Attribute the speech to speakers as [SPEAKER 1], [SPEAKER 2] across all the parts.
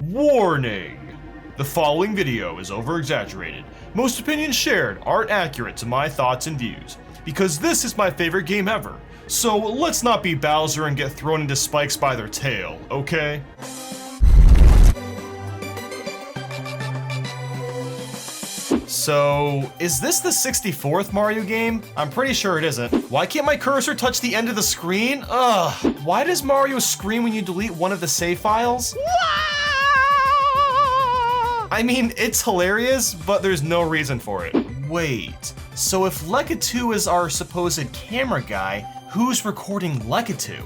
[SPEAKER 1] Warning! The following video is over-exaggerated. Most opinions shared aren't accurate to my thoughts and views, because this is my favorite game ever. So let's not be Bowser and get thrown into spikes by their tail, okay? So, is this the 64th Mario game? I'm pretty sure it isn't. Why can't my cursor touch the end of the screen? Ugh. Why does Mario scream when you delete one of the save files? I mean, it's hilarious, but there's no reason for it. Wait, so if Lekka2 is our supposed camera guy, who's recording Lekka2?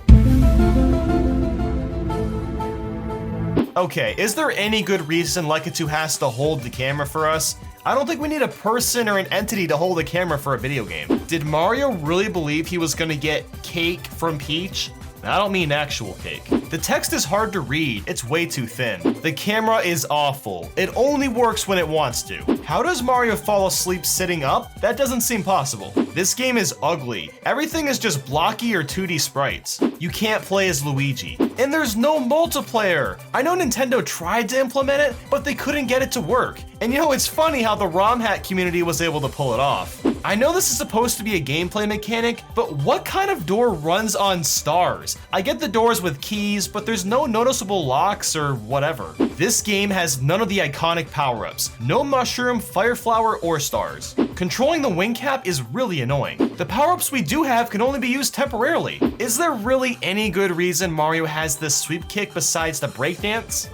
[SPEAKER 1] Okay, is there any good reason Lekka2 has to hold the camera for us? I don't think we need a person or an entity to hold a camera for a video game. Did Mario really believe he was gonna get cake from Peach? I don't mean actual cake. The text is hard to read, it's way too thin. The camera is awful. It only works when it wants to. How does Mario fall asleep sitting up? That doesn't seem possible. This game is ugly. Everything is just blocky or 2D sprites. You can't play as Luigi. And there's no multiplayer. I know Nintendo tried to implement it, but they couldn't get it to work. And you know, it's funny how the ROM hack community was able to pull it off. I know this is supposed to be a gameplay mechanic, but what kind of door runs on stars? I get the doors with keys, but there's no noticeable locks or whatever. This game has none of the iconic power-ups. No mushroom, fire flower, or stars. Controlling the wing cap is really annoying. The power-ups we do have can only be used temporarily. Is there really any good reason Mario has this sweep kick besides the breakdance?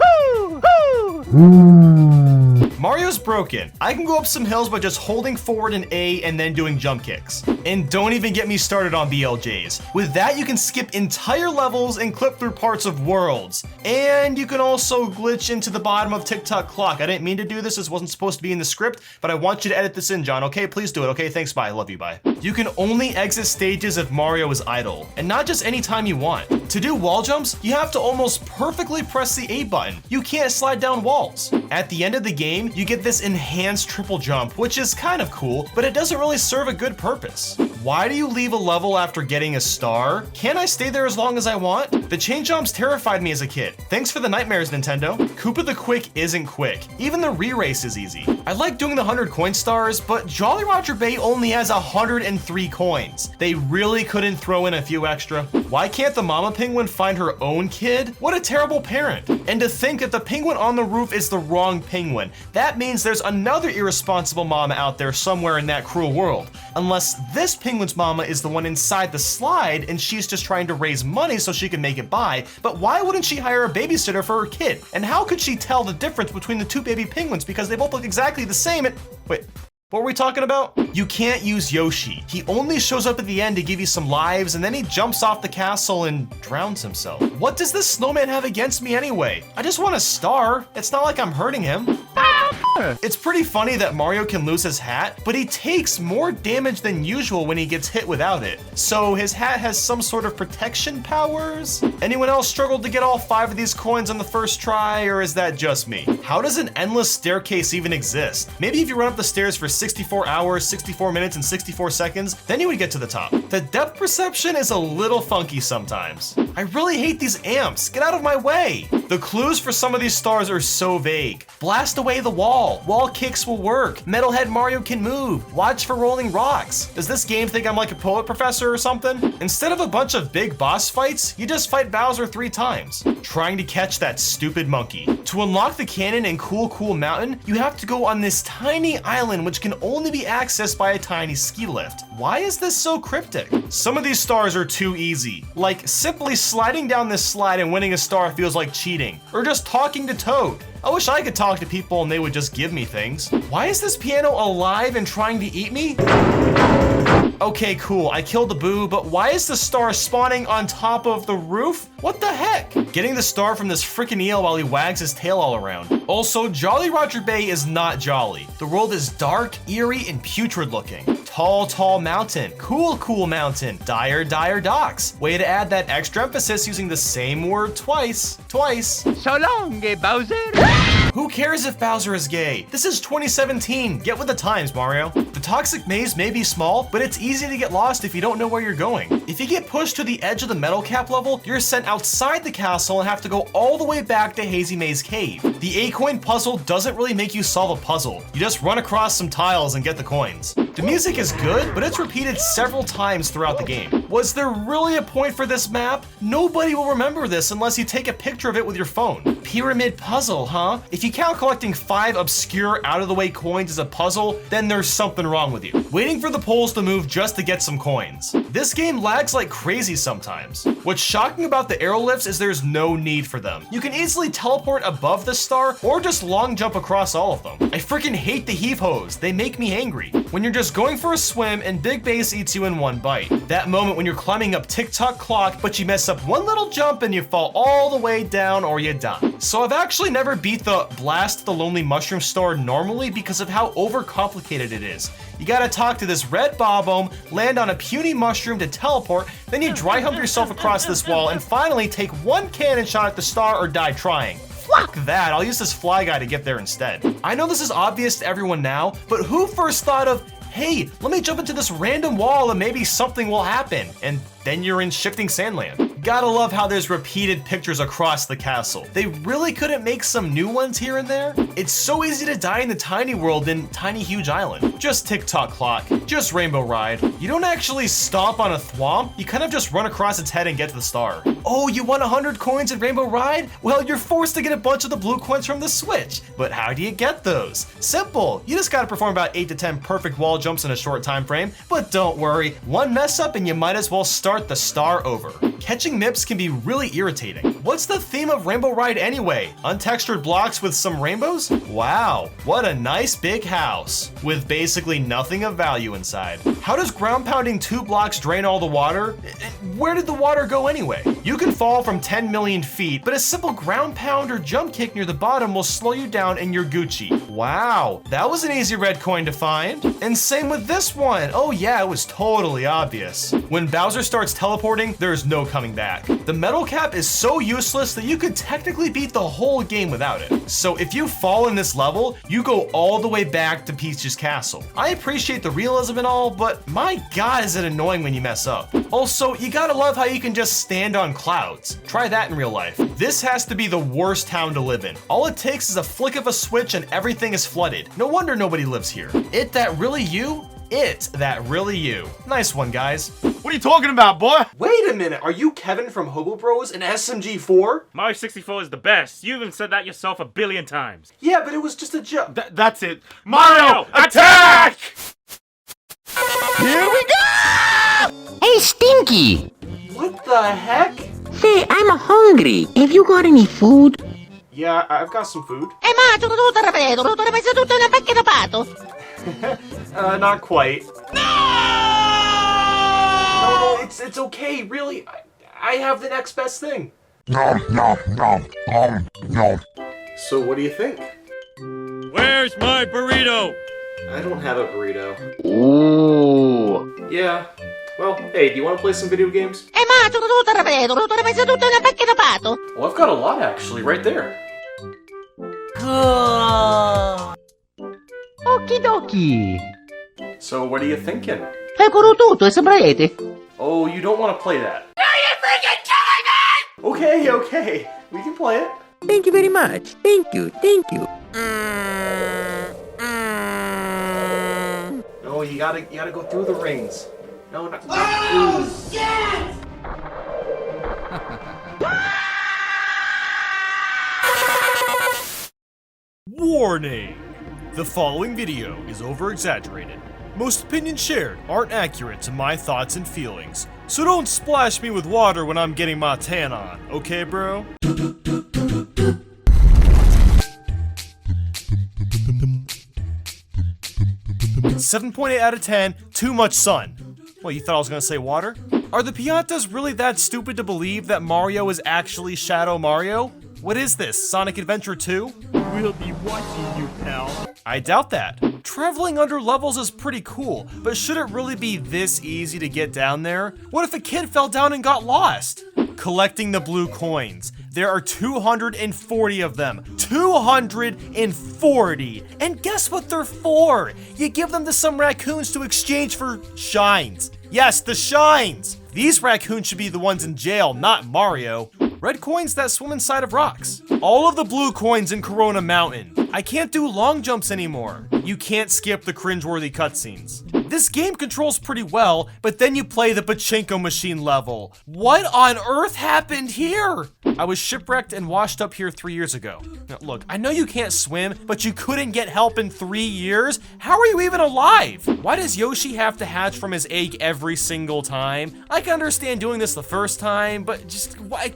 [SPEAKER 1] Mario's broken. I can go up some hills by just holding forward an A and then doing jump kicks. And don't even get me started on BLJs. With that, you can skip entire levels and clip through parts of worlds. And you can also glitch into the bottom of TikTok clock. I didn't mean to do this. This wasn't supposed to be in the script, but I want you to edit this in, John. Okay, please do it. Okay, thanks, bye. I love you, bye. You can only exit stages if Mario is idle, and not just anytime you want. To do wall jumps, you have to almost perfectly press the A button. You can't slide down walls. At the end of the game, you get this enhanced triple jump, which is kind of cool, but it doesn't really serve a good purpose. Why do you leave a level after getting a star? Can't I stay there as long as I want? The chain jumps terrified me as a kid. Thanks for the nightmares, Nintendo. Koopa the Quick isn't quick. Even the re-race is easy. I like doing the 100 coin stars, but Jolly Roger Bay only has 103 coins. They really couldn't throw in a few extra. Why can't the mama penguin find her own kid? What a terrible parent. And to think that the penguin on the roof is the wrong penguin. That means there's another irresponsible mama out there somewhere in that cruel world. Unless this penguin's mama is the one inside the slide and she's just trying to raise money so she can make it by. But why wouldn't she hire a babysitter for her kid? And how could she tell the difference between the two baby penguins because they both look exactly the same and wait. What were we talking about? You can't use Yoshi. He only shows up at the end to give you some lives and then he jumps off the castle and drowns himself. What does this snowman have against me anyway? I just want a star. It's not like I'm hurting him. It's pretty funny that Mario can lose his hat, but he takes more damage than usual when he gets hit without it. So his hat has some sort of protection powers? Anyone else struggled to get all 5 of these coins on the first try, or is that just me? How does an endless staircase even exist? Maybe if you run up the stairs for 64 hours, 64 minutes, and 64 seconds, then you would get to the top. The depth perception is a little funky sometimes. I really hate these amps. Get out of my way. The clues for some of these stars are so vague. Blast away the wall. Wall kicks will work. Metalhead Mario can move. Watch for rolling rocks. Does this game think I'm like a poet professor or something? Instead of a bunch of big boss fights, you just fight Bowser 3 times, trying to catch that stupid monkey. To unlock the cannon in Cool Mountain, you have to go on this tiny island which can only be accessed by a tiny ski lift. Why is this so cryptic? Some of these stars are too easy. Like simply sliding down this slide and winning a star feels like cheating. Or just talking to Toad. I wish I could talk to people and they would just give me things. Why is this piano alive and trying to eat me? Okay, cool, I killed the boo, but why is the star spawning on top of the roof? What the heck? Getting the star from this freaking eel while he wags his tail all around. Also, Jolly Roger Bay is not jolly. The world is dark, eerie, and putrid looking. Tall mountain. Cool mountain. Dire docks. Way to add that extra emphasis using the same word twice.
[SPEAKER 2] So long, Bowser.
[SPEAKER 1] Who cares if Bowser is gay? This is 2017. Get with the times, Mario. The toxic maze may be small, but it's easy to get lost if you don't know where you're going. If you get pushed to the edge of the metal cap level, you're sent outside the castle and have to go all the way back to Hazy Maze Cave. The 8-coin puzzle doesn't really make you solve a puzzle. You just run across some tiles and get the coins. The music is good, but it's repeated several times throughout the game. Was there really a point for this map? Nobody will remember this unless you take a picture of it with your phone. Pyramid puzzle, huh? If you count collecting 5 obscure out-of-the-way coins as a puzzle, then there's something wrong with you. Waiting for the poles to move just to get some coins. This game lags like crazy sometimes. What's shocking about the arrow lifts is there's no need for them. You can easily teleport above the star or just long jump across all of them. I freaking hate the heave hose. They make me angry. When you're just going for a swim and Big Bass eats you in one bite. That moment when you're climbing up tick-tock clock, but you mess up one little jump and you fall all the way down or you die. So I've actually never beat the Blast the Lonely Mushroom Star normally because of how overcomplicated it is. You gotta talk to this red Bob-omb, land on a puny mushroom to teleport, then you dry hump yourself across this wall and finally take one cannon shot at the star or die trying. Fuck that, I'll use this fly guy to get there instead. I know this is obvious to everyone now, but who first thought of, hey, let me jump into this random wall and maybe something will happen, and then you're in Shifting Sandland. Gotta love how there's repeated pictures across the castle. They really couldn't make some new ones here and there? It's so easy to die in the tiny world in Tiny Huge Island. Just tick-tock clock, just Rainbow Ride. You don't actually stomp on a thwomp, you kind of just run across its head and get to the star. Oh, you won 100 coins in Rainbow Ride? Well, you're forced to get a bunch of the blue coins from the Switch. But how do you get those? Simple, you just gotta perform about 8 to 10 perfect wall jumps in a short time frame. But don't worry, one mess up and you might as well start the star over. Catching MIPS can be really irritating. What's the theme of Rainbow Ride anyway? Untextured blocks with some rainbows? Wow, what a nice big house with basically nothing of value inside. How does ground pounding 2 blocks drain all the water? Where did the water go anyway? You can fall from 10 million feet, but a simple ground pound or jump kick near the bottom will slow you down and you're Gucci. Wow, that was an easy red coin to find. And same with this one. Oh yeah, it was totally obvious. When Bowser starts teleporting, there's no coming back. The metal cap is so useless that you could technically beat the whole game without it. So if you fall in this level, you go all the way back to Peach's castle. I appreciate the realism and all, but my god is it annoying when you mess up. Also, you gotta love how you can just stand on clouds. Try that in real life. This has to be the worst town to live in. All it takes is a flick of a switch and everything is flooded. No wonder nobody lives here. It that really you? It that really you. Nice one, guys.
[SPEAKER 2] What are you talking about, boy?
[SPEAKER 1] Wait a minute, are you Kevin from Hobo Bros in SMG4?
[SPEAKER 2] Mario 64 is the best. You even said that yourself a billion times.
[SPEAKER 1] Yeah, but it was just a joke.
[SPEAKER 2] That's it. Mario, attack!
[SPEAKER 3] Here we go! Hey, Stinky!
[SPEAKER 1] What the heck?
[SPEAKER 3] Say, I'm hungry. Have you got any food?
[SPEAKER 1] Yeah, I've got some food. Not quite. No, it's okay, really. I have the next best thing.
[SPEAKER 4] No.
[SPEAKER 1] So what do you think?
[SPEAKER 2] Where's my burrito?
[SPEAKER 1] I don't have a burrito.
[SPEAKER 3] Ooh.
[SPEAKER 1] Yeah. Well, hey, do you want to play some video games? Well, I've got a lot actually, right there.
[SPEAKER 3] Okie dokie.
[SPEAKER 1] So what are you thinking?
[SPEAKER 3] Fai tutto e saprete.
[SPEAKER 1] Oh, you don't want to play that. Are you freaking killing me? Okay, we can play it.
[SPEAKER 3] Thank you very much. Thank you.
[SPEAKER 1] No, you gotta go through the rings. No, not.
[SPEAKER 5] Oh, shit!
[SPEAKER 1] Warning! The following video is over-exaggerated. Most opinions shared aren't accurate to my thoughts and feelings, so don't splash me with water when I'm getting my tan on, okay, bro? 7.8 out of 10, too much sun. What, you thought I was gonna say water? Are the Piantas really that stupid to believe that Mario is actually Shadow Mario? What is this, Sonic Adventure 2?
[SPEAKER 2] We'll be watching you, pal.
[SPEAKER 1] I doubt that. Traveling under levels is pretty cool, but should it really be this easy to get down there? What if a kid fell down and got lost? collecting the blue coins. There are 240 of them. 240! And guess what they're for? You give them to some raccoons to exchange for shines. Yes, the shines! These raccoons should be the ones in jail, not Mario. Red coins that swim inside of rocks. All of the blue coins in Corona Mountain. I can't do long jumps anymore. You can't skip the cringeworthy cutscenes. This game controls pretty well, but then you play the pachinko machine level. What on earth happened here? I was shipwrecked and washed up here 3 years ago. Now, look, I know you can't swim, but you couldn't get help in 3 years? How are you even alive? Why does Yoshi have to hatch from his egg every single time? I can understand doing this the first time, but just why?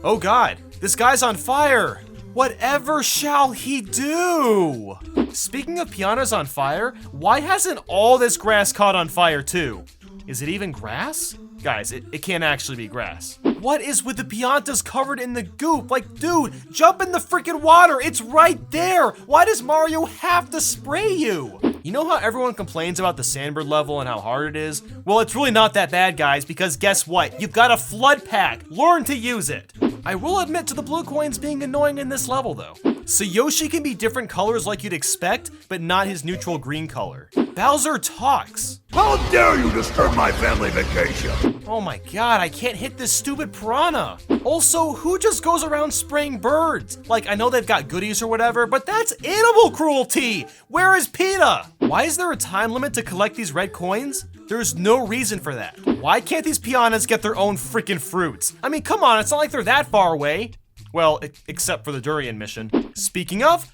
[SPEAKER 1] Oh God, this guy's on fire. Whatever shall he do? Speaking of pianos on fire, why hasn't all this grass caught on fire too? Is it even grass? Guys, it can't actually be grass. What is with the piantas covered in the goop? Like, dude, jump in the freaking water. It's right there. Why does Mario have to spray you? You know how everyone complains about the Sandbird level and how hard it is? Well, it's really not that bad, guys, because guess what? You've got a flood pack. Learn to use it. I will admit to the blue coins being annoying in this level, though. So Yoshi can be different colors like you'd expect, but not his neutral green color. Bowser talks.
[SPEAKER 4] How dare you disturb my family vacation?
[SPEAKER 1] Oh my God, I can't hit this stupid piranha. Also, who just goes around spraying birds? Like, I know they've got goodies or whatever, but that's animal cruelty. Where is PETA? Why is there a time limit to collect these red coins? There's no reason for that. Why can't these piranhas get their own freaking fruits? I mean, come on, it's not like they're that far away. Well, except for the durian mission. Speaking of,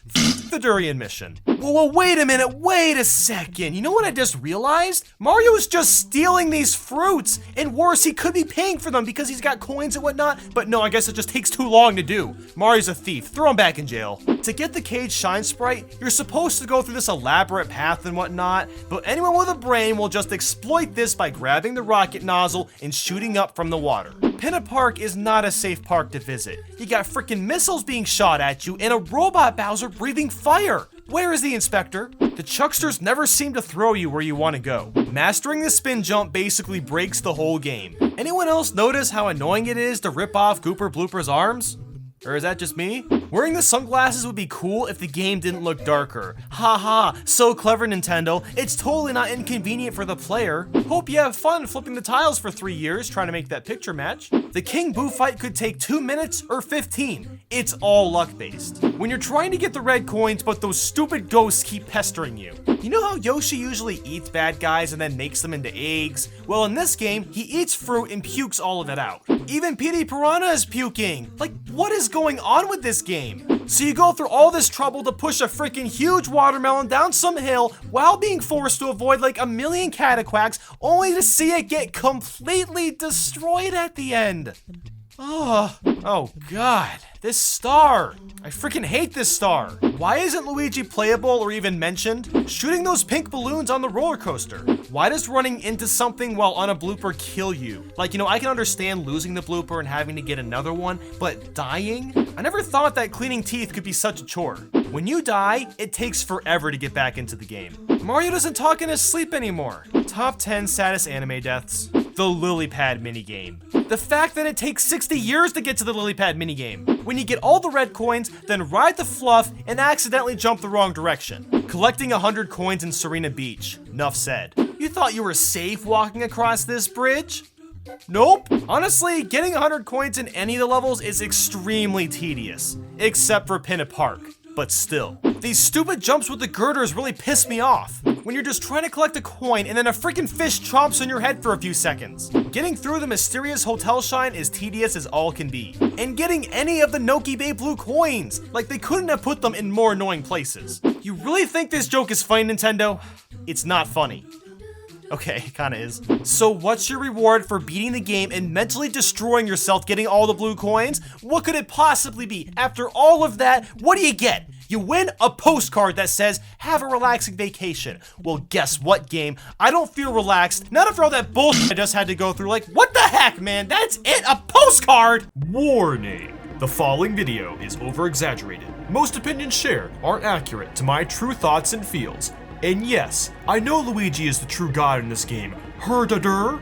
[SPEAKER 1] the durian mission. Whoa, wait a minute, wait a second. You know what I just realized? Mario is just stealing these fruits, and worse, he could be paying for them because he's got coins and whatnot, but no, I guess it just takes too long to do. Mario's a thief, throw him back in jail. To get the cage shine sprite, you're supposed to go through this elaborate path and whatnot, but anyone with a brain will just exploit this by grabbing the rocket nozzle and shooting up from the water. Pinna Park is not a safe park to visit. You got freaking missiles being shot at you and a robot Bowser breathing fire. Where is the inspector? The chucksters never seem to throw you where you want to go. Mastering the spin jump basically breaks the whole game. Anyone else notice how annoying it is to rip off Gooper Blooper's arms? Or is that just me? Wearing the sunglasses would be cool if the game didn't look darker. Haha, so clever Nintendo, it's totally not inconvenient for the player. Hope you have fun flipping the tiles for 3 years trying to make that picture match. The King Boo fight could take 2 minutes or 15. It's all luck based. When you're trying to get the red coins but those stupid ghosts keep pestering you. You know how Yoshi usually eats bad guys and then makes them into eggs? Well, in this game, he eats fruit and pukes all of it out. Even Petey Piranha is puking. Like, what is going on with this game? So you go through all this trouble to push a freaking huge watermelon down some hill while being forced to avoid like a million cataquacks only to see it get completely destroyed at the end. Oh God, this star. I freaking hate this star. Why isn't Luigi playable or even mentioned? Shooting those pink balloons on the roller coaster. Why does running into something while on a blooper kill you? Like, you know, I can understand losing the blooper and having to get another one, but dying? I never thought that cleaning teeth could be such a chore. When you die, it takes forever to get back into the game. Mario doesn't talk in his sleep anymore. Top 10 saddest anime deaths. The lily pad minigame. The fact that it takes 60 years to get to the lily pad minigame. When you get all the red coins, then ride the fluff and accidentally jump the wrong direction. Collecting 100 coins in Serena Beach. Nuff said. You thought you were safe walking across this bridge? Nope. Honestly, getting 100 coins in any of the levels is extremely tedious. Except for Pinna Park. But still. These stupid jumps with the girders really piss me off. When you're just trying to collect a coin and then a freaking fish chomps on your head for a few seconds. Getting through the mysterious hotel shine is tedious as all can be. And getting any of the Noki Bay blue coins. Like they couldn't have put them in more annoying places. You really think this joke is funny, Nintendo? It's not funny. Okay, it kinda is. So what's your reward for beating the game and mentally destroying yourself getting all the blue coins? What could it possibly be? After all of that, what do you get? You win a postcard that says, have a relaxing vacation. Well, guess what, game? I don't feel relaxed. Not after all that bullshit I just had to go through. Like, what the heck, man? That's it, a postcard!
[SPEAKER 6] Warning. The following video is over-exaggerated. Most opinions shared aren't accurate to my true thoughts and feels. And yes, I know Luigi is the true god in this game. Herdadur.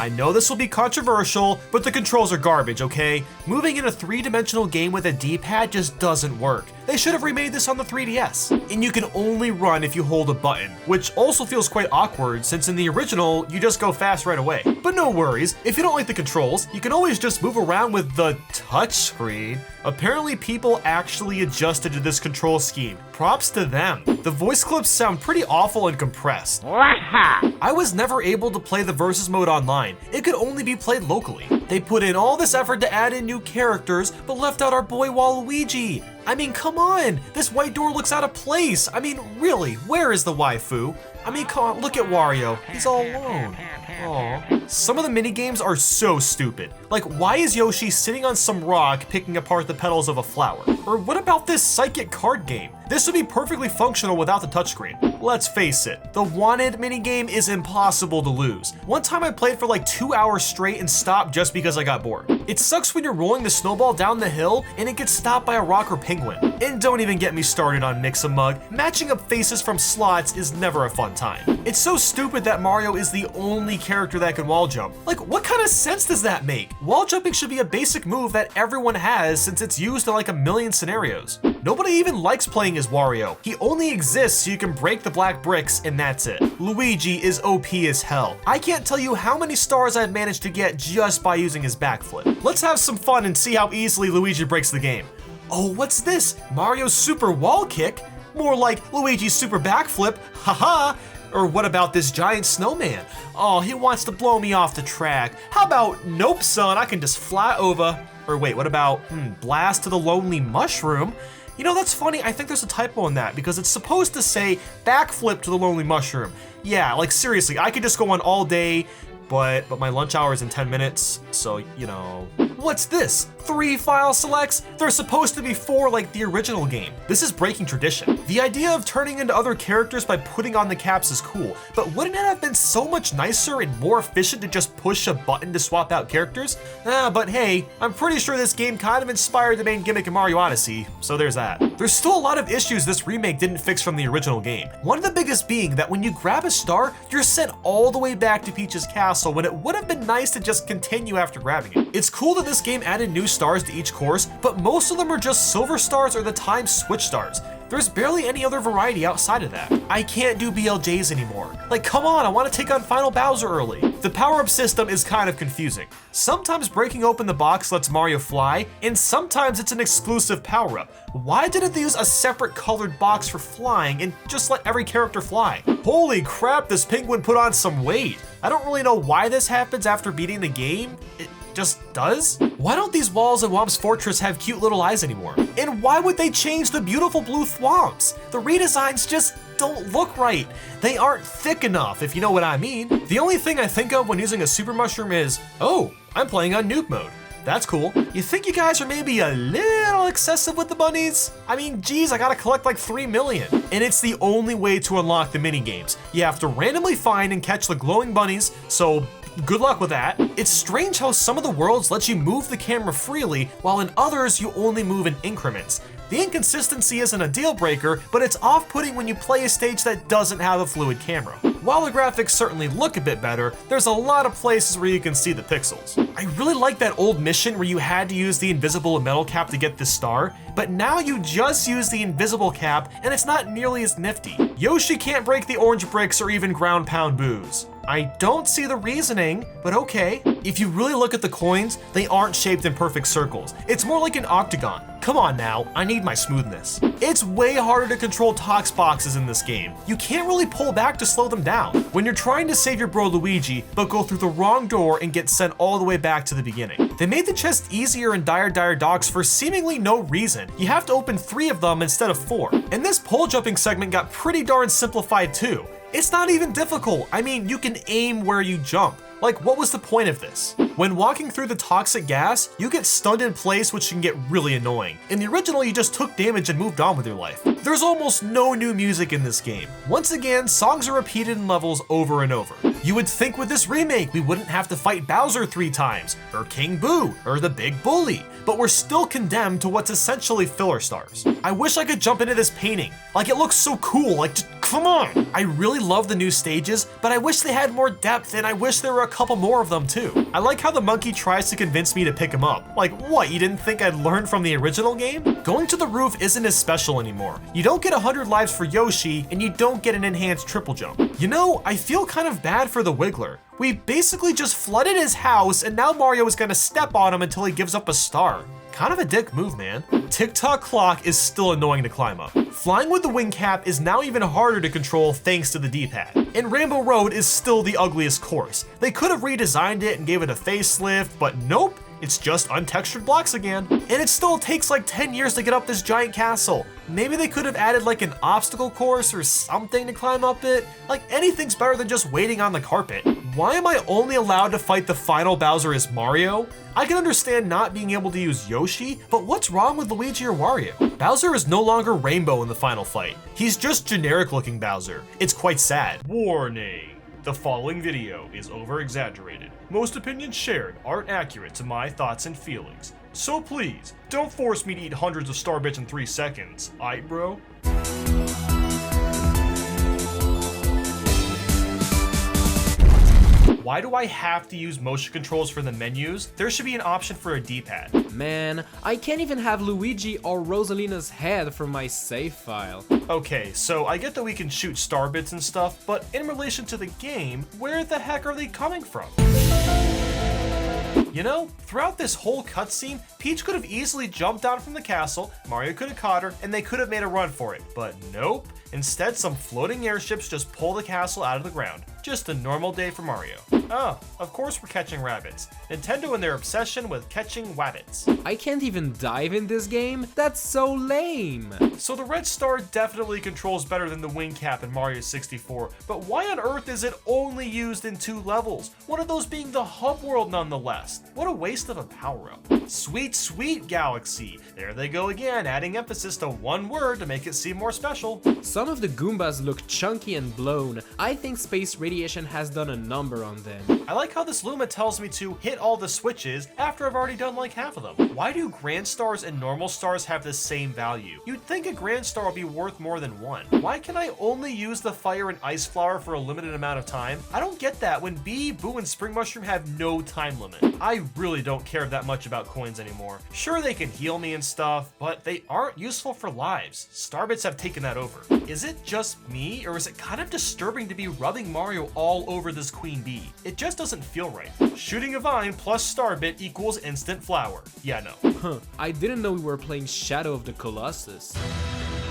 [SPEAKER 6] I know this will be controversial, but the controls are garbage, okay? Moving in a 3-dimensional game with a D-pad just doesn't work. They should have remade this on the 3DS. And you can only run if you hold a button, which also feels quite awkward since in the original, you just go fast right away. But no worries, if you don't like the controls, you can always just move around with the touchscreen. Apparently people actually adjusted to this control scheme. Props to them. The voice clips sound pretty awful and compressed. I was never able to play the versus mode online. It could only be played locally. They put in all this effort to add in new characters, but left out our boy Waluigi. I mean, come on, this white door looks out of place. I mean, really, where is the waifu? I mean, come on, look at Wario, he's all alone. Aww. Some of the mini games are so stupid. Like, why is Yoshi sitting on some rock picking apart the petals of a flower? Or what about this psychic card game? This would be perfectly functional without the touchscreen. Let's face it, the wanted minigame is impossible to lose. One time I played for like 2 hours straight and stopped just because I got bored. It sucks when you're rolling the snowball down the hill and it gets stopped by a rock or penguin. And don't even get me started on Mix-a-Mug. Matching up faces from slots is never a fun time. It's so stupid that Mario is the only character that can wall jump. Like, what kind of sense does that make? Wall jumping should be a basic move that everyone has since it's used in like a million scenarios. Nobody even likes playing as Wario. He only exists so you can break the black bricks and that's it. Luigi is OP as hell. I can't tell you how many stars I've managed to get just by using his backflip. Let's have some fun and see how easily Luigi breaks the game. Oh, what's this? Mario's super wall kick? More like Luigi's super backflip, haha! Or what about this giant snowman? Oh, he wants to blow me off the track. How about, nope son, I can just fly over. Or wait, what about, blast to the lonely mushroom? You know, that's funny, I think there's a typo in that because it's supposed to say backflip to the lonely mushroom. Yeah, like seriously, I could just go on all day, but my lunch hour is in 10 minutes, so, you know. What's this? 3 file selects? There's supposed to be 4 like the original game. This is breaking tradition. The idea of turning into other characters by putting on the caps is cool, but wouldn't it have been so much nicer and more efficient to just push a button to swap out characters? But hey, I'm pretty sure this game kind of inspired the main gimmick of Mario Odyssey, so there's that. There's still a lot of issues this remake didn't fix from the original game. One of the biggest being that when you grab a star, you're sent all the way back to Peach's castle when it would have been nice to just continue after grabbing it. It's cool that this game added new stars to each course, but most of them are just silver stars or the time switch stars. There's barely any other variety outside of that. I can't do BLJs anymore. Like, come on, I want to take on Final Bowser early. The power-up system is kind of confusing. Sometimes breaking open the box lets Mario fly, and sometimes it's an exclusive power-up. Why didn't they use a separate colored box for flying and just let every character fly? Holy crap, this penguin put on some weight. I don't really know why this happens after beating the game. It just does? Why don't these walls in Whomp's Fortress have cute little eyes anymore? And why would they change the beautiful blue thwomps? The redesigns just don't look right. They aren't thick enough, if you know what I mean. The only thing I think of when using a super mushroom is, oh, I'm playing on noob mode. That's cool. You think you guys are maybe a little excessive with the bunnies? I mean, geez, I gotta collect like 3 million. And it's the only way to unlock the mini games. You have to randomly find and catch the glowing bunnies, so good luck with that. It's strange how some of the worlds let you move the camera freely, while in others you only move in increments. The inconsistency isn't a deal breaker, but it's off-putting when you play a stage that doesn't have a fluid camera. While the graphics certainly look a bit better, there's a lot of places where you can see the pixels. I really like that old mission where you had to use the invisible metal cap to get this star, but now you just use the invisible cap and it's not nearly as nifty. Yoshi can't break the orange bricks or even ground pound booze. I don't see the reasoning, but okay. If you really look at the coins, they aren't shaped in perfect circles. It's more like an octagon. Come on now, I need my smoothness. It's way harder to control tox boxes in this game. You can't really pull back to slow them down. When you're trying to save your bro Luigi, but go through the wrong door and get sent all the way back to the beginning. They made the chest easier in Dire Dire Docks for seemingly no reason. You have to open 3 of them instead of 4. And this pole jumping segment got pretty darn simplified too. It's not even difficult. I mean, you can aim where you jump. Like, what was the point of this? When walking through the toxic gas, you get stunned in place, which can get really annoying. In the original, you just took damage and moved on with your life. There's almost no new music in this game. Once again, songs are repeated in levels over and over. You would think with this remake we wouldn't have to fight Bowser 3 times, or King Boo, or the Big Bully, but we're still condemned to what's essentially filler stars. I wish I could jump into this painting. Like, it looks so cool, like, just come on! I really love the new stages, but I wish they had more depth, and I wish there were a couple more of them too. I like how the monkey tries to convince me to pick him up. Like, what, you didn't think I'd learn from the original game? Going to the roof isn't as special anymore. You don't get 100 lives for Yoshi, and you don't get an enhanced triple jump. You know, I feel kind of bad for the Wiggler. We basically just flooded his house, and now Mario is gonna step on him until he gives up a star. Kind of a dick move, man. Tick-tock clock is still annoying to climb up. Flying with the wing cap is now even harder to control thanks to the D-pad. And Rainbow Road is still the ugliest course. They could have redesigned it and gave it a facelift, but nope. It's just untextured blocks again. And it still takes like 10 years to get up this giant castle. Maybe they could have added like an obstacle course or something to climb up it. Like, anything's better than just waiting on the carpet. Why am I only allowed to fight the final Bowser as Mario? I can understand not being able to use Yoshi, but what's wrong with Luigi or Wario? Bowser is no longer Rainbow in the final fight. He's just generic looking Bowser. It's quite sad.
[SPEAKER 1] Warning. The following video is over-exaggerated. Most opinions shared aren't accurate to my thoughts and feelings. So please, don't force me to eat hundreds of star bits in 3 seconds, aight bro? Why do I have to use motion controls for the menus? There should be an option for a D-pad.
[SPEAKER 7] Man, I can't even have Luigi or Rosalina's head from my save file.
[SPEAKER 1] Okay, so I get that we can shoot star bits and stuff, but in relation to the game, where the heck are they coming from? You know, throughout this whole cutscene, Peach could have easily jumped down from the castle, Mario could have caught her, and they could have made a run for it, but nope. Instead, some floating airships just pull the castle out of the ground. Just a normal day for Mario. Oh, of course we're catching rabbits. Nintendo and their obsession with catching wabbits.
[SPEAKER 7] I can't even dive in this game? That's so lame!
[SPEAKER 1] So the red star definitely controls better than the wing cap in Mario 64, but why on earth is it only used in 2 levels? One of those being the hub world nonetheless. What a waste of a power-up. Sweet, sweet Galaxy. There they go again, adding emphasis to one word to make it seem more special.
[SPEAKER 7] Some of the Goombas look chunky and blown. I think space radiation has done a number on them.
[SPEAKER 1] I like how this Luma tells me to hit all the switches after I've already done like half of them. Why do Grand Stars and normal stars have the same value? You'd think a Grand Star would be worth more than one. Why can I only use the Fire and Ice Flower for a limited amount of time? I don't get that when Bee, Boo, and Spring Mushroom have no time limit. I really don't care that much about coins anymore. Sure, they can heal me and stuff, but they aren't useful for lives. Starbits have taken that over. Is it just me, or is it kind of disturbing to be rubbing Mario all over this Queen Bee? It just doesn't feel right. Shooting a vine plus Starbit equals instant flower. Yeah, no.
[SPEAKER 7] Huh, I didn't know we were playing Shadow of the Colossus.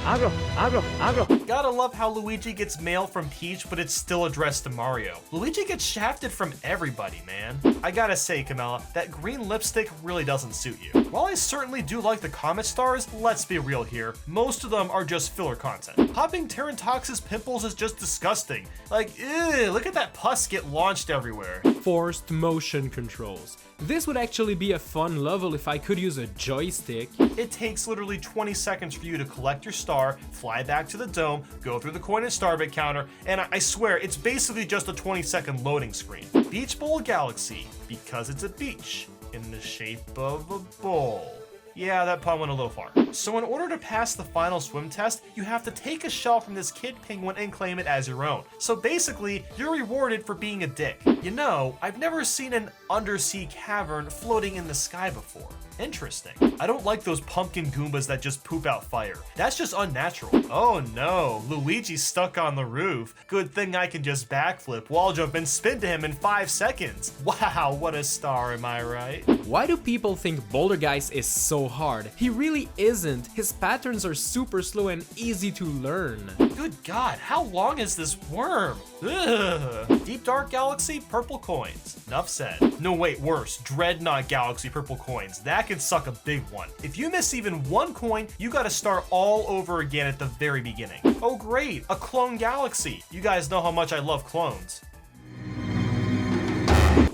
[SPEAKER 1] Gotta love how Luigi gets mail from Peach, but it's still addressed to Mario. Luigi gets shafted from everybody, man. I gotta say, Camilla, that green lipstick really doesn't suit you. While I certainly do like the comet stars, let's be real here, most of them are just filler content. Popping Terrantox's pimples is just disgusting. Like, ew, look at that pus get launched everywhere.
[SPEAKER 7] Forced motion controls. This would actually be a fun level if I could use a joystick.
[SPEAKER 1] It takes literally 20 seconds for you to collect your star, fly back to the dome, go through the coin and starbit counter, and I swear it's basically just a 20-second loading screen. Beach Bowl Galaxy, because it's a beach in the shape of a bowl. Yeah, that pun went a little far. So in order to pass the final swim test, you have to take a shell from this kid penguin and claim it as your own. So basically, you're rewarded for being a dick. You know, I've never seen an undersea cavern floating in the sky before. Interesting. I don't like those pumpkin Goombas that just poop out fire. That's just unnatural. Oh no, Luigi's stuck on the roof. Good thing I can just backflip, wall jump, and spin to him in 5 seconds. Wow, what a star, am I right?
[SPEAKER 7] Why do people think Boulder Guys is so hard? He really isn't. His patterns are super slow and easy to learn.
[SPEAKER 1] Good God, how long is this worm? Ugh. Deep Dark Galaxy, purple coins. Enough said. No, wait, worse. Dreadnought Galaxy, purple coins. That could suck a big one. If you miss even one coin, you gotta start all over again at the very beginning. Oh great, a clone galaxy. You guys know how much I love clones.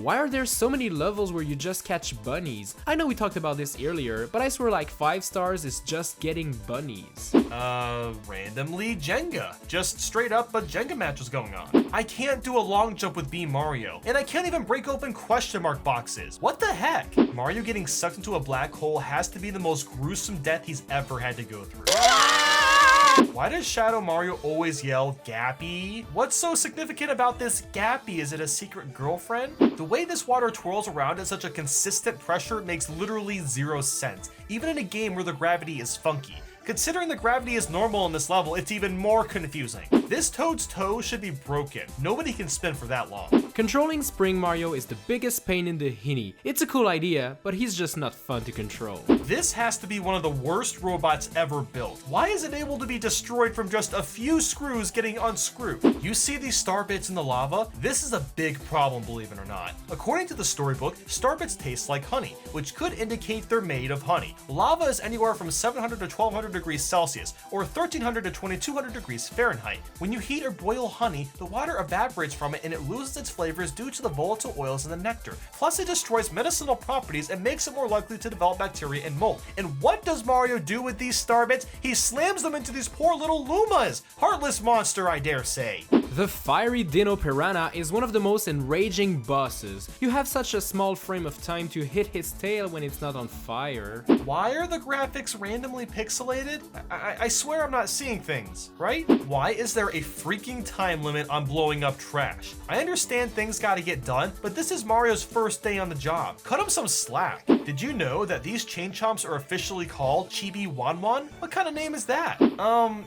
[SPEAKER 7] Why are there so many levels where you just catch bunnies? I know we talked about this earlier, but I swear like 5 stars is just getting bunnies.
[SPEAKER 6] Randomly Jenga. Just straight up a Jenga match was going on. I can't do a long jump with Beam Mario, and I can't even break open question mark boxes. What the heck? Mario getting sucked into a black hole has to be the most gruesome death he's ever had to go through. Why does Shadow Mario always yell, Gappy? What's so significant about this Gappy? Is it a secret girlfriend? The way this water twirls around at such a consistent pressure makes literally 0 sense, even in a game where the gravity is funky. Considering the gravity is normal in this level, it's even more confusing. This Toad's toe should be broken. Nobody can spin for that long.
[SPEAKER 7] Controlling Spring Mario is the biggest pain in the hinny. It's a cool idea, but he's just not fun to control.
[SPEAKER 6] This has to be one of the worst robots ever built. Why is it able to be destroyed from just a few screws getting unscrewed? You see these star bits in the lava? This is a big problem, believe it or not. According to the storybook, star bits taste like honey, which could indicate they're made of honey. Lava is anywhere from 700 to 1200 degrees Celsius, or 1300 to 2200 degrees Fahrenheit. When you heat or boil honey, the water evaporates from it and it loses its flavors due to the volatile oils in the nectar. Plus, it destroys medicinal properties and makes it more likely to develop bacteria and mold. And what does Mario do with these star bits? He slams them into these poor little Lumas! Heartless monster, I dare say.
[SPEAKER 7] The fiery Dino Piranha is one of the most enraging bosses. You have such a small frame of time to hit his tail when it's not on fire.
[SPEAKER 6] Why are the graphics randomly pixelated? I swear I'm not seeing things, right? Why is there a freaking time limit on blowing up trash? I understand things gotta get done, but this is Mario's first day on the job. Cut him some slack. Did you know that these chain chomps are officially called Chibi Wanwan? What kind of name is that?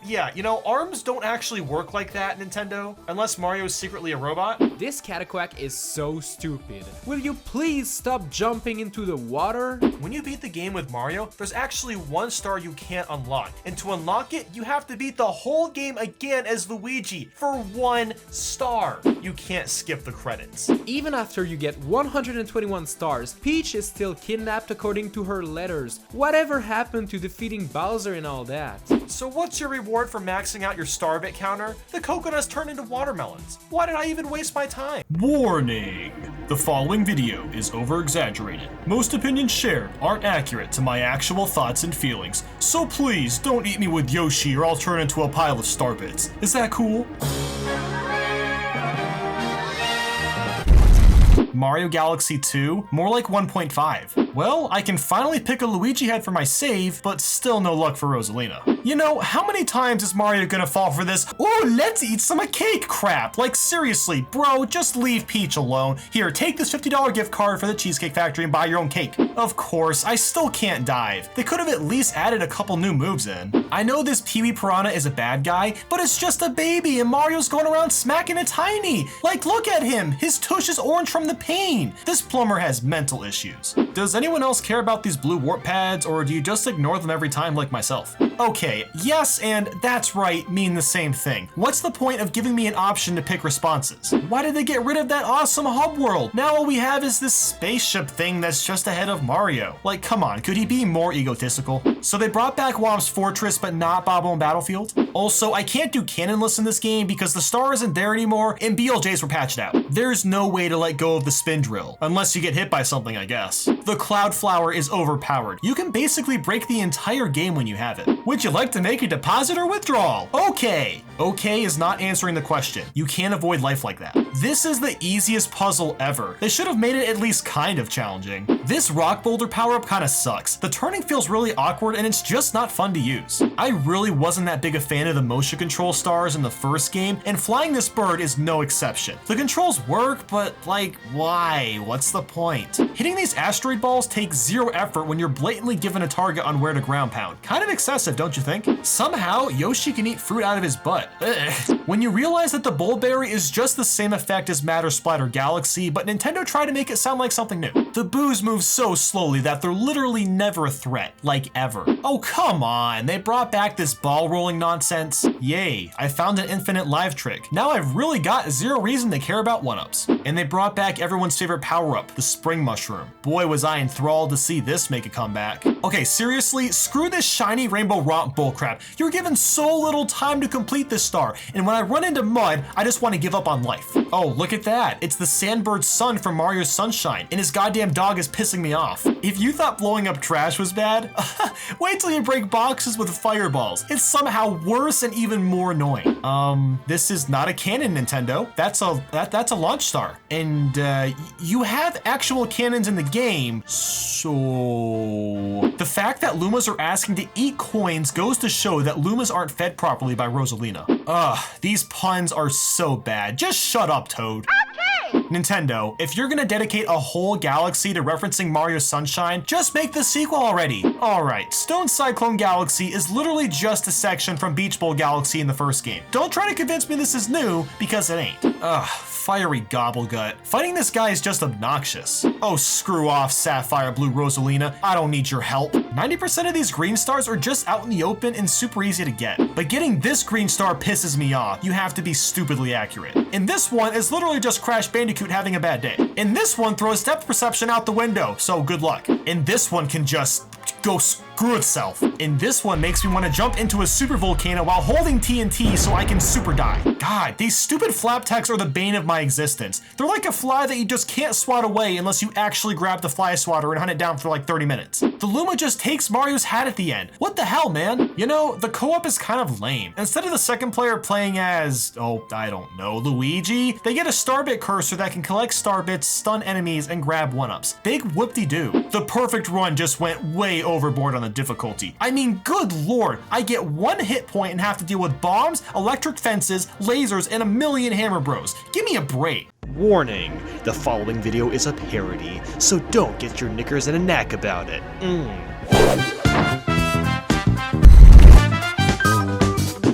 [SPEAKER 6] Yeah, you know, arms don't actually work like that, Nintendo, unless Mario is secretly a robot.
[SPEAKER 7] This Cataquack is so stupid. Will you please stop jumping into the water?
[SPEAKER 6] When you beat the game with Mario, there's actually 1 star you can't unlock. And to unlock it, you have to beat the whole game again as Luigi for 1 star. You can't skip the credits.
[SPEAKER 7] Even after you get 121 stars, Peach is still kidnapped according to her letters. Whatever happened to defeating Bowser and all that?
[SPEAKER 6] So what's your reward for maxing out your star bit counter? The coconuts turn into watermelons. Why did I even waste my time?
[SPEAKER 8] Warning! The following video is over-exaggerated. Most opinions shared aren't accurate to my actual thoughts and feelings, so please don't eat me with Yoshi or I'll turn into a pile of star bits. Is that cool? Mario Galaxy 2? More like 1.5. Well, I can finally pick a Luigi head for my save, but still no luck for Rosalina. You know, how many times is Mario gonna fall for this, "Ooh, let's eat some cake" crap? Like seriously, bro, just leave Peach alone. Here, take this $50 gift card for the Cheesecake Factory and buy your own cake. Of course, I still can't dive. They could have at least added a couple new moves in. I know this Pee-wee Piranha is a bad guy, but it's just a baby and Mario's going around smacking a tiny. Like, look at him, his tush is orange from the pain. This plumber has mental issues. Does anyone else care about these blue warp pads, or do you just ignore them every time like myself? Okay, yes and that's right mean the same thing. What's the point of giving me an option to pick responses? Why did they get rid of that awesome hub world? Now all we have is this spaceship thing that's just ahead of Mario. Like, come on, could he be more egotistical? So they brought back Womp's Fortress, but not Bob-omb Battlefield? Also, I can't do cannonless in this game because the star isn't there anymore and BLJs were patched out. There's no way to let go of the spin drill, unless you get hit by something, I guess. The Cloud Flower is overpowered. You can basically break the entire game when you have it. Would you like to make a deposit or withdrawal? Okay. Okay is not answering the question. You can't avoid life like that. This is the easiest puzzle ever. They should have made it at least kind of challenging. This rock boulder power-up kind of sucks. The turning feels really awkward and it's just not fun to use. I really wasn't that big a fan of the motion control stars in the first game, and flying this bird is no exception. The controls work, but like, why? What's the point? Hitting these asteroid balls takes 0 effort when you're blatantly given a target on where to ground pound. Kind of excessive, don't you think? Somehow, Yoshi can eat fruit out of his butt. Ugh. When you realize that the Bullberry is just the same effect as Matter Splatter Galaxy, but Nintendo tried to make it sound like something new. The boos move so slowly that they're literally never a threat, like ever. Oh, come on, they brought back this ball rolling nonsense. Yay, I found an infinite live trick. Now I've really got 0 reason to care about 1-ups. And they brought back everyone's favorite power-up, the Spring Mushroom. Boy, was I enthralled to see this make a comeback. Okay, seriously, screw this shiny rainbow romp bullcrap. You're given so little time to complete this star, and when I run into mud, I just want to give up on life. Oh, look at that. It's the Sandbird's son from Mario Sunshine, and his goddamn dog is pissing me off. If you thought blowing up trash was bad, wait till you break boxes with fireballs. It's somehow worse and even more annoying. This is not a cannon, Nintendo. That's a launch star. And you have actual cannons in the game, so... The fact that Lumas are asking to eat coins goes to show that Lumas aren't fed properly by Rosalina. Ugh, these puns are so bad. Just shut up, Toad. Okay. Nintendo, if you're gonna dedicate a whole galaxy to referencing Mario Sunshine, just make the sequel already. Alright, Stone Cyclone Galaxy is literally just a section from Beach Bowl Galaxy in the first game. Don't try to convince me this is new, because it ain't. Ugh, fiery gobblegut. Fighting this guy is just obnoxious. Oh, screw off, Sapphire Blue Rosalina. I don't need your help. 90% of these green stars are just out in the open and super easy to get. But getting this green star pisses me off. You have to be stupidly accurate. And this one is literally just Crash Bandicoot having a bad day. And this one throws depth perception out the window, so good luck. And this one can just go screw itself. And this one makes me want to jump into a super volcano while holding TNT so I can super die. God, these stupid flap techs are the bane of my existence. They're like a fly that you just can't swat away unless you actually grab the fly swatter and hunt it down for like 30 minutes. The Luma just takes Mario's hat at the end. What the hell, man? You know, the co-op is kind of lame. Instead of the second player playing as, oh, I don't know, Luigi, they get a Starbit cursor that can collect Starbits, stun enemies, and grab 1-ups. Big whoop-de-doo. The perfect run just went way overboard on the difficulty. I mean, good lord, I get 1 hit point and have to deal with bombs, electric fences, lasers, and a million hammer bros. Give me a break.
[SPEAKER 1] Warning, the following video is a parody, so don't get your knickers in a knack about it.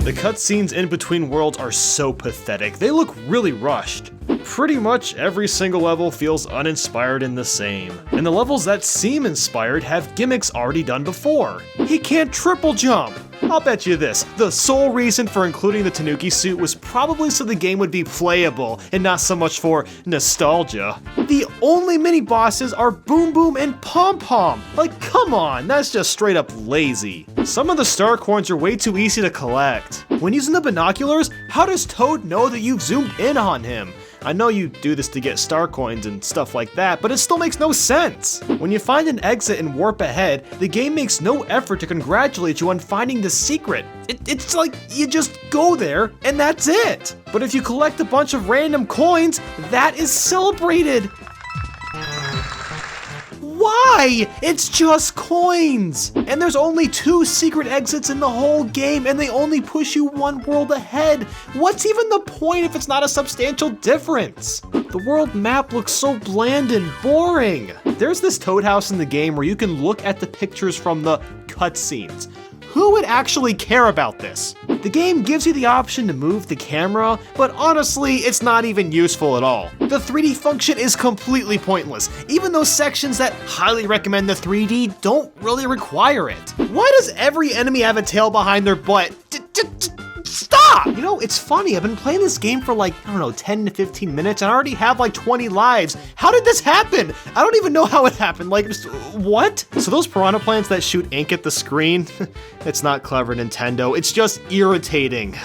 [SPEAKER 1] The cutscenes in between worlds are so pathetic, they look really rushed. Pretty much every single level feels uninspired and the same. And the levels that seem inspired have gimmicks already done before. He can't triple jump! I'll bet you this, the sole reason for including the Tanuki suit was probably so the game would be playable and not so much for nostalgia. The only mini-bosses are Boom Boom and Pom Pom. Like, come on, that's just straight up lazy. Some of the star coins are way too easy to collect. When using the binoculars, how does Toad know that you've zoomed in on him? I know you do this to get star coins and stuff like that, but it still makes no sense. When you find an exit and warp ahead, the game makes no effort to congratulate you on finding the secret. It's like you just go there and that's it. But if you collect a bunch of random coins, that is celebrated. Why? It's just coins! And there's only 2 secret exits in the whole game and they only push you 1 world ahead. What's even the point if it's not a substantial difference? The world map looks so bland and boring. There's this Toad house in the game where you can look at the pictures from the cutscenes. Who would actually care about this? The game gives you the option to move the camera, but honestly, it's not even useful at all. The 3D function is completely pointless, even those sections that highly recommend the 3D don't really require it. Why does every enemy have a tail behind their butt? Stop! You know, it's funny, I've been playing this game for like, I don't know, 10 to 15 minutes and I already have like 20 lives. How did this happen? I don't even know how it happened, like, what? So those piranha plants that shoot ink at the screen, it's not clever, Nintendo, it's just irritating.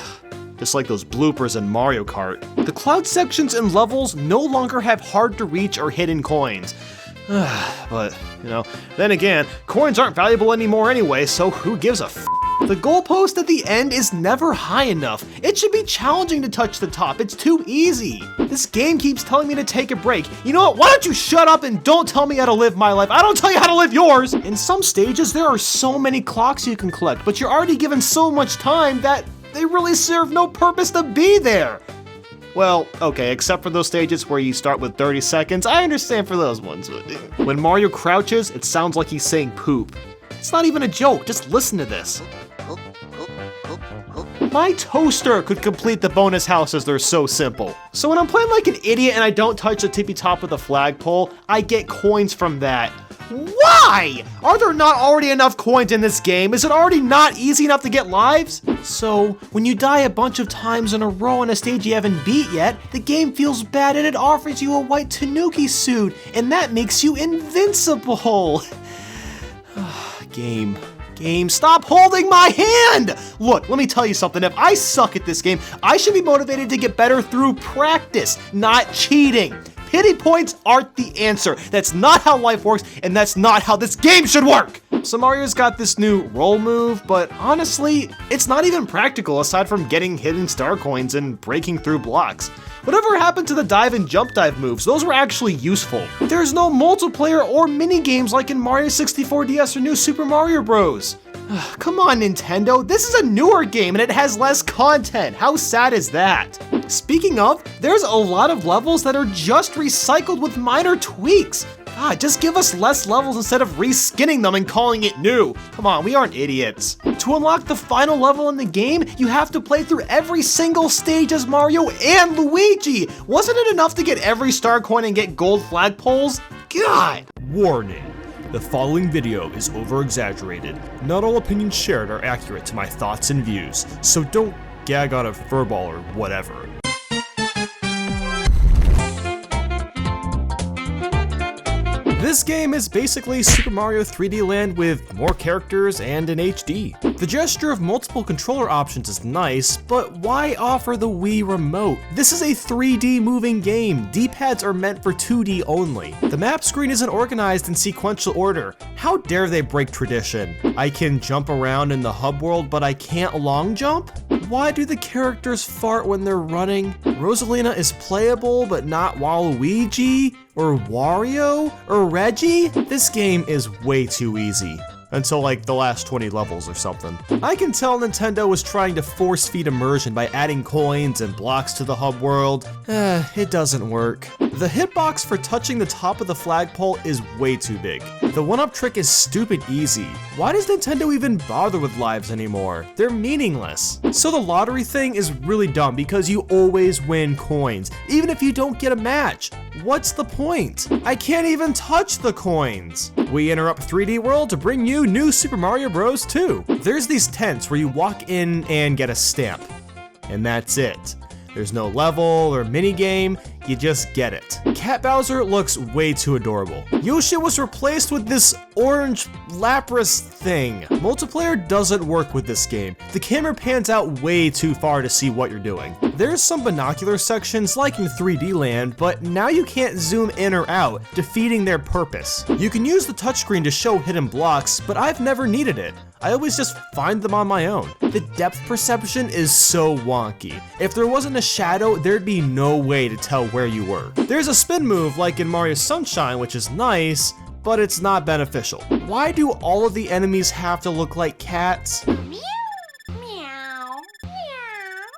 [SPEAKER 1] Just like those bloopers in Mario Kart. The cloud sections and levels no longer have hard to reach or hidden coins. But, you know, then again, coins aren't valuable anymore anyway, so who gives a f? The goalpost at the end is never high enough. It should be challenging to touch the top. It's too easy. This game keeps telling me to take a break. You know what? Why don't you shut up and don't tell me how to live my life? I don't tell you how to live yours. In some stages, there are so many clocks you can collect, but you're already given so much time that they really serve no purpose to be there. Well, okay, except for those stages where you start with 30 seconds, I understand for those ones. When Mario crouches, it sounds like he's saying poop. It's not even a joke, just listen to this. My toaster could complete the bonus houses, they're so simple. So when I'm playing like an idiot and I don't touch the tippy top of the flagpole, I get coins from that. Why? Are there not already enough coins in this game? Is it already not easy enough to get lives? So, when you die a bunch of times in a row on a stage you haven't beat yet, the game feels bad and it offers you a white Tanuki suit, and that makes you invincible. Game. Game, stop holding my hand! Look, let me tell you something. If I suck at this game, I should be motivated to get better through practice, not cheating. Pity points aren't the answer. That's not how life works, and that's not how this game should work. So Mario's got this new roll move, but honestly, it's not even practical aside from getting hidden star coins and breaking through blocks. Whatever happened to the dive and jump dive moves? Those were actually useful. There's no multiplayer or mini games like in Mario 64 DS or New Super Mario Bros. Come on, Nintendo, this is a newer game and it has less content. How sad is that? Speaking of, there's a lot of levels that are just recycled with minor tweaks. God, just give us less levels instead of reskinning them and calling it new. Come on, we aren't idiots. To unlock the final level in the game, you have to play through every single stage as Mario and Luigi. Wasn't it enough to get every star coin and get gold flagpoles? God!
[SPEAKER 6] Warning. The following video is over-exaggerated. Not all opinions shared are accurate to my thoughts and views, so don't gag on a furball or whatever. This game is basically Super Mario 3D Land with more characters and in HD. The gesture of multiple controller options is nice, but why offer the Wii Remote? This is a 3D moving game. D-pads are meant for 2D only. The map screen isn't organized in sequential order. How dare they break tradition? I can jump around in the hub world, but I can't long jump? Why do the characters fart when they're running? Rosalina is playable, but not Waluigi? Or Wario? Or Reggie? This game is way too easy. Until like the last 20 levels or something. I can tell Nintendo was trying to force feed immersion by adding coins and blocks to the hub world. It doesn't work. The hitbox for touching the top of the flagpole is way too big. The one-up trick is stupid easy. Why does Nintendo even bother with lives anymore? They're meaningless. So the lottery thing is really dumb because you always win coins, even if you don't get a match. What's the point? I can't even touch the coins. We interrupt 3D World to bring you new Super Mario Bros. 2. There's these tents where you walk in and get a stamp. And that's it. There's no level or minigame, you just get it. Cat Bowser looks way too adorable. Yoshi was replaced with this orange Lapras thing. Multiplayer doesn't work with this game. The camera pans out way too far to see what you're doing. There's some binocular sections like in 3D Land, but now you can't zoom in or out, defeating their purpose. You can use the touchscreen to show hidden blocks, but I've never needed it. I always just find them on my own. The depth perception is so wonky. If there wasn't a shadow, there'd be no way to tell where you were. There's a spin move like in Mario Sunshine, which is nice, but it's not beneficial. Why do all of the enemies have to look like cats?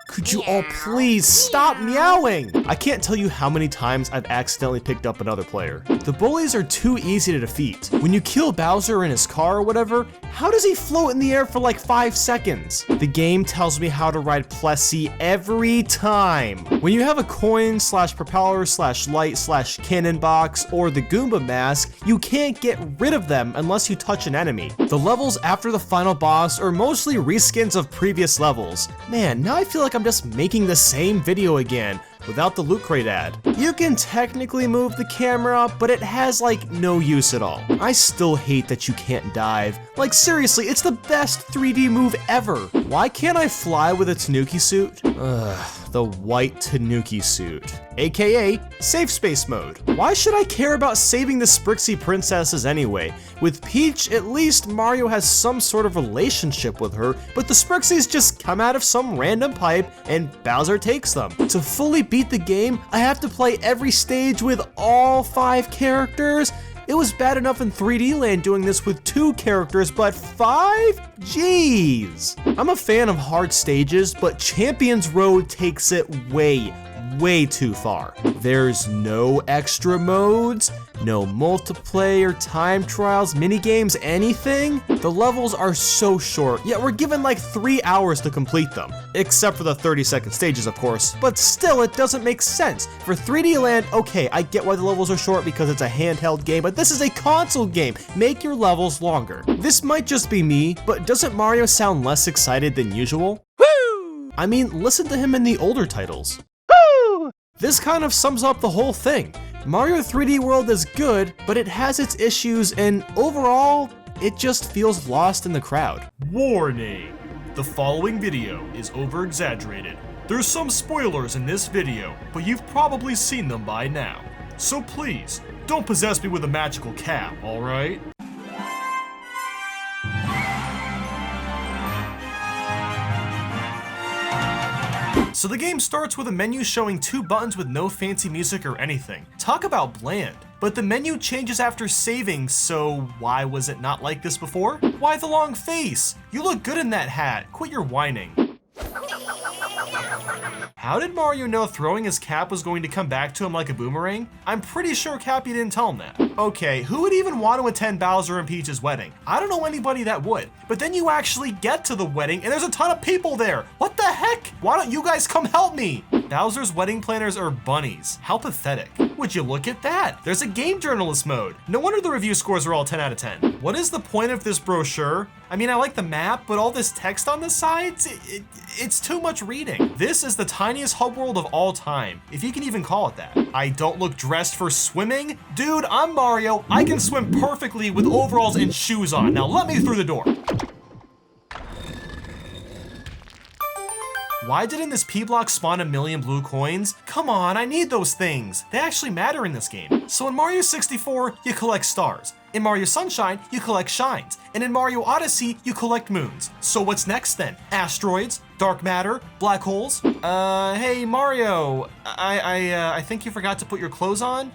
[SPEAKER 6] Could you all please stop meowing? I can't tell you how many times I've accidentally picked up another player. The bullies are too easy to defeat. When you kill Bowser in his car or whatever, how does he float in the air for like 5 seconds? The game tells me how to ride Plessy every time. When you have a coin / propeller / light / cannon box or the Goomba mask, you can't get rid of them unless you touch an enemy. The levels after the final boss are mostly reskins of previous levels. Man, now I feel like I'm just making the same video again without the Loot Crate ad. You can technically move the camera, but it has like no use at all. I still hate that you can't dive. Like seriously, it's the best 3D move ever. Why can't I fly with a Tanuki suit? The white Tanuki suit, aka safe space mode. Why should I care about saving the Sprixie princesses anyway? With Peach, at least Mario has some sort of relationship with her, but the Sprixies just come out of some random pipe and Bowser takes them. To fully beat the game, I have to play every stage with all 5 characters? It was bad enough in 3D Land doing this with 2 characters, but 5? Jeez. I'm a fan of hard stages, but Champions Road takes it way too far. There's no extra modes, no multiplayer, time trials, minigames, anything. The levels are so short, yet we're given like 3 hours to complete them. Except for the 30-second stages, of course, but still it doesn't make sense. For 3D Land, okay, I get why the levels are short because it's a handheld game, but this is a console game. Make your levels longer. This might just be me, but doesn't Mario sound less excited than usual? Woo! I mean, listen to him in the older titles. This kind of sums up the whole thing. Mario 3D World is good, but it has its issues and overall,
[SPEAKER 1] it just feels lost in the crowd. Warning! The following video is over-exaggerated. There's some spoilers in this video, but you've probably seen them by now. So please, don't possess me with a magical cap, alright? So the game starts with a menu showing 2 buttons with no fancy music or anything. Talk about bland. But the menu changes after saving, so why was it not like this before? Why the long face? You look good in that hat. Quit your whining. How did Mario know throwing his cap was going to come back to him like a boomerang? I'm pretty sure Cappy didn't tell him that. Okay, who would even want to attend Bowser and Peach's wedding? I don't know anybody that would. But then you actually get to the wedding and there's a ton of people there. What the heck? Why don't you guys come help me? Bowser's wedding planners are bunnies. How pathetic. Would you look at that? There's a game journalist mode. No wonder the review scores are all 10 out of 10. What is the point of this brochure? I mean, I like the map, but all this text on the sides, it's too much reading. This is the tiniest hub world of all time, if you can even call it that. I don't look dressed for swimming? Dude, I'm Mario. I can swim perfectly with overalls and shoes on. Now let me through the door. Why didn't this P-block spawn a million blue coins? Come on, I need those things. They actually matter in this game. So in Mario 64, you collect stars. In Mario Sunshine, you collect shines. And in Mario Odyssey, you collect moons. So what's next then? Asteroids? Dark matter? Black holes? Hey Mario, I think you forgot to put your clothes on?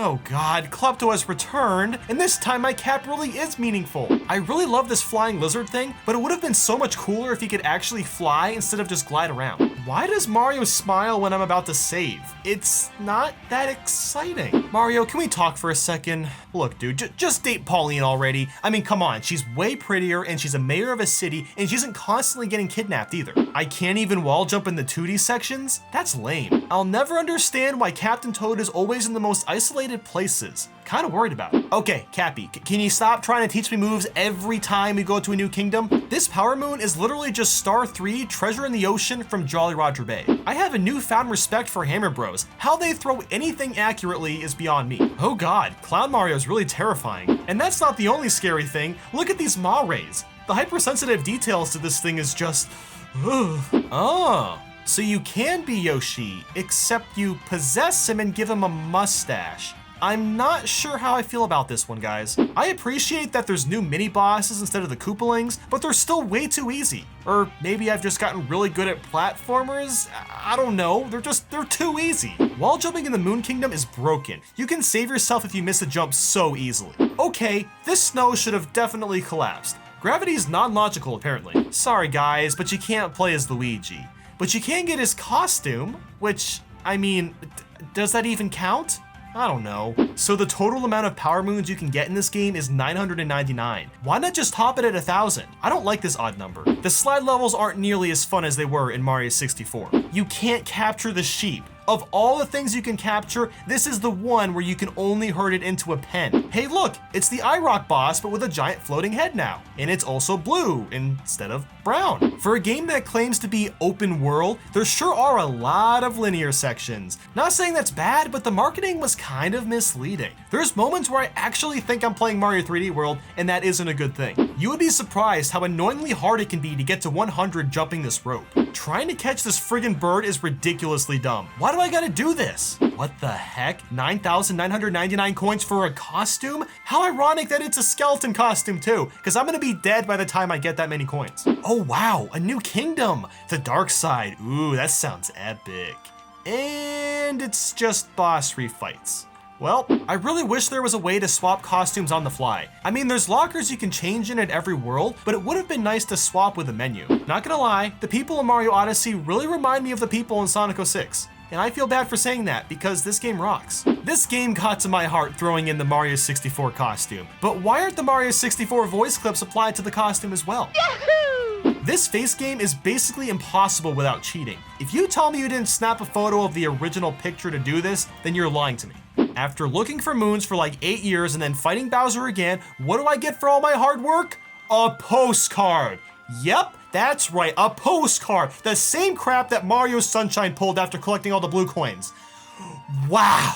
[SPEAKER 1] Oh god, Klepto has returned, and this time my cap really is meaningful. I really love this flying lizard thing, but it would have been so much cooler if he could actually fly instead of just glide around. Why does Mario smile when I'm about to save? It's not that exciting. Mario, can we talk for a second? Look, dude, just date Pauline already. I mean, come on, she's way prettier and she's a mayor of a city and she isn't constantly getting kidnapped either. I can't even wall jump in the 2D sections? That's lame. I'll never understand why Captain Toad is always in the most isolated places. Kind of worried about it. Okay, Cappy, can you stop trying to teach me moves every time we go to a new kingdom? This Power Moon is literally just Star 3 Treasure in the Ocean from Jolly Roger Bay. I have a newfound respect for Hammer Bros. How they throw anything accurately is beyond me. Oh god, Clown Mario is really terrifying. And that's not the only scary thing. Look at these maw rays. The hypersensitive details to this thing is just, ugh. Oh. So you can be Yoshi, except you possess him and give him a mustache. I'm not sure how I feel about this one, guys. I appreciate that there's new mini-bosses instead of the Koopalings, but they're still way too easy. Or maybe I've just gotten really good at platformers? I don't know, they're too easy. Wall jumping in the Moon Kingdom is broken. You can save yourself if you miss a jump so easily. Okay, this snow should have definitely collapsed. Gravity is non-logical, apparently. Sorry guys, but you can't play as Luigi. But you can get his costume, which, I mean, does that even count? I don't know. So the total amount of power moons you can get in this game is 999. Why not just top it at 1,000? I don't like this odd number. The slide levels aren't nearly as fun as they were in Mario 64. You can't capture the sheep. Of all the things you can capture, this is the one where you can only herd it into a pen. Hey look, it's the iRock boss, but with a giant floating head now. And it's also blue instead of brown. For a game that claims to be open world, there sure are a lot of linear sections. Not saying that's bad, but the marketing was kind of misleading. There's moments where I actually think I'm playing Mario 3D World, and that isn't a good thing. You would be surprised how annoyingly hard it can be to get to 100 jumping this rope. Trying to catch this friggin' bird is ridiculously dumb. Why do I gotta do this? What the heck? 9,999 coins for a costume? How ironic that it's a skeleton costume too, because I'm gonna be dead by the time I get that many coins. Oh wow, a new kingdom! The dark side. Ooh, that sounds epic. And it's just boss refights. Well, I really wish there was a way to swap costumes on the fly. I mean, there's lockers you can change in at every world, but it would have been nice to swap with a menu. Not gonna lie, the people in Mario Odyssey really remind me of the people in Sonic 06. And I feel bad for saying that because this game rocks. This game got to my heart throwing in the Mario 64 costume. But why aren't the Mario 64 voice clips applied to the costume as well? Yahoo! This face game is basically impossible without cheating. If you tell me you didn't snap a photo of the original picture to do this, then you're lying to me. After looking for moons for like 8 years and then fighting Bowser again, what do I get for all my hard work? A postcard. Yep, that's right, a postcard. The same crap that Mario Sunshine pulled after collecting all the blue coins. Wow.